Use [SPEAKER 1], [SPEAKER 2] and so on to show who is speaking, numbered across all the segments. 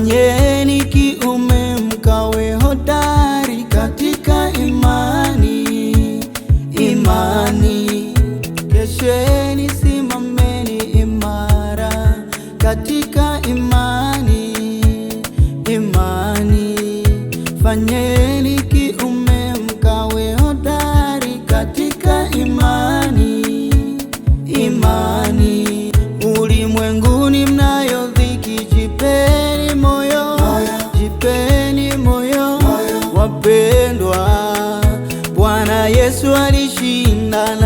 [SPEAKER 1] Fanyeni kiume mkawe hodari katika imani, kesheni, simameni imara katika imani. Fanyeni kiume mkawe hodari katika imani. Ulimwenguni mnayo dhiki, jipeni moyo, wapendwa. Bwana Yesu alishinda,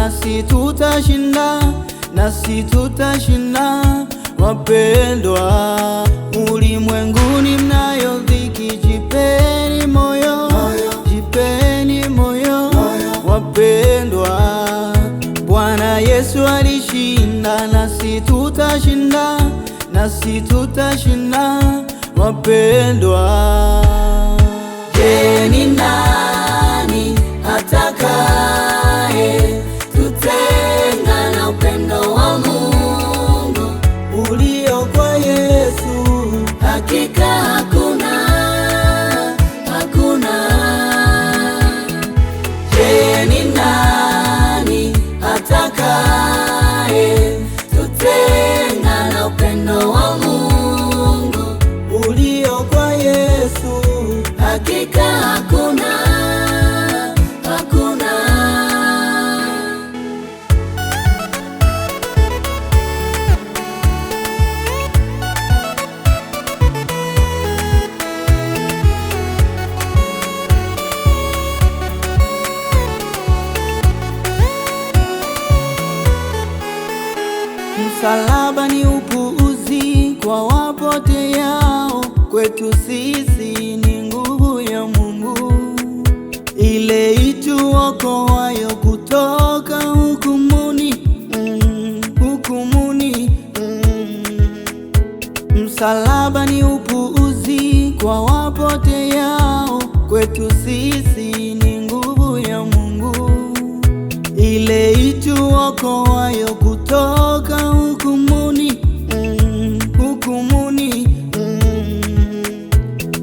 [SPEAKER 1] nasi tutashinda, wapendwa. Ulimwenguni mnayo dhiki, jipeni moyo, wapendwa. Bwana Yesu alishinda, nasi tutashinda, wapendwa.
[SPEAKER 2] Je, ni nani atakaye tutenga na upendo wa Mungu
[SPEAKER 1] ulio kwa Yesu?
[SPEAKER 2] Hakika hakuna. Je, ni nani atakaye tutenga na upendo wa Mungu
[SPEAKER 1] ulio kwa Yesu?
[SPEAKER 2] Hakika hakuna.
[SPEAKER 1] Msalaba ni upuuzi kwa wapoteao, kwetu sisi ni nguvu ya Mungu, ile ituokoayo kutoka hukumuni. Msalaba ni upuuzi kwa wapoteao, kwetu sisi ni nguvu ya Mungu, ile ituokoayo kutoka hukumuni.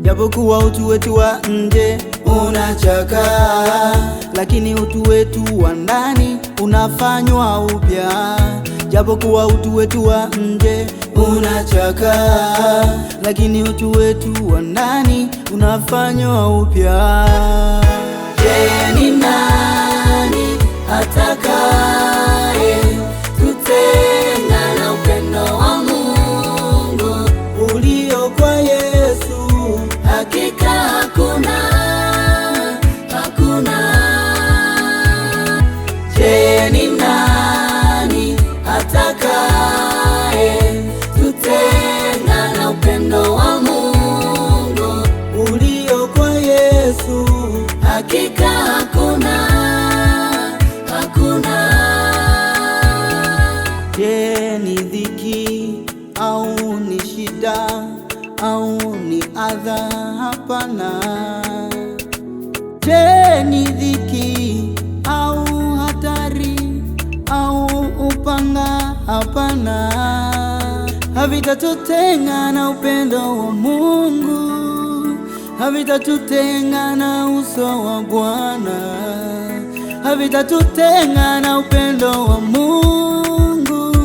[SPEAKER 1] Japokuwa utu wetu wa nje unachakaa, lakini utu wetu wa ndani unafanywa upya. Japokuwa utu wetu wa nje unachakaa, lakini utu wetu wa ndani unafanywa upya.
[SPEAKER 2] Je, ni nani atakaye tutenga na upendo wa Mungu
[SPEAKER 1] ulio kwa Yesu?
[SPEAKER 2] Hakika hakuna. Je, ni nani atakaye tutenga na upendo wa Mungu
[SPEAKER 1] ulio kwa Yesu?
[SPEAKER 2] Hakika hakuna.
[SPEAKER 1] Je, ni dhiki au ni shida au ni adha? Hapana. Je, ni dhiki au hatari au upanga? Hapana. Havitatutenga na upendo wa Mungu, havitatutenga na uso wa Bwana, havitatutenga na upendo wa Mungu,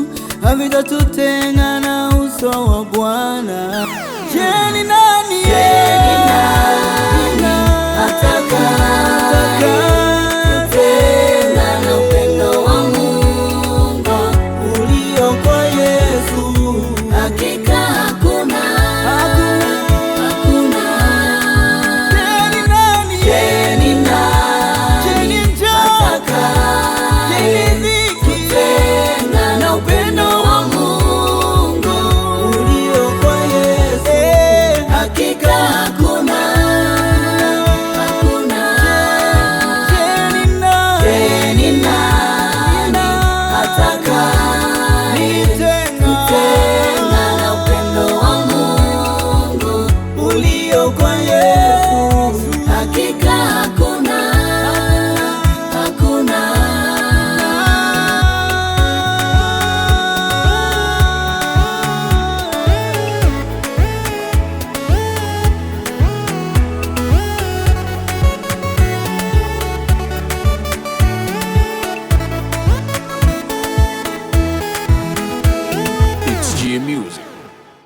[SPEAKER 1] havitatutenga na uso wa Bwana. Je,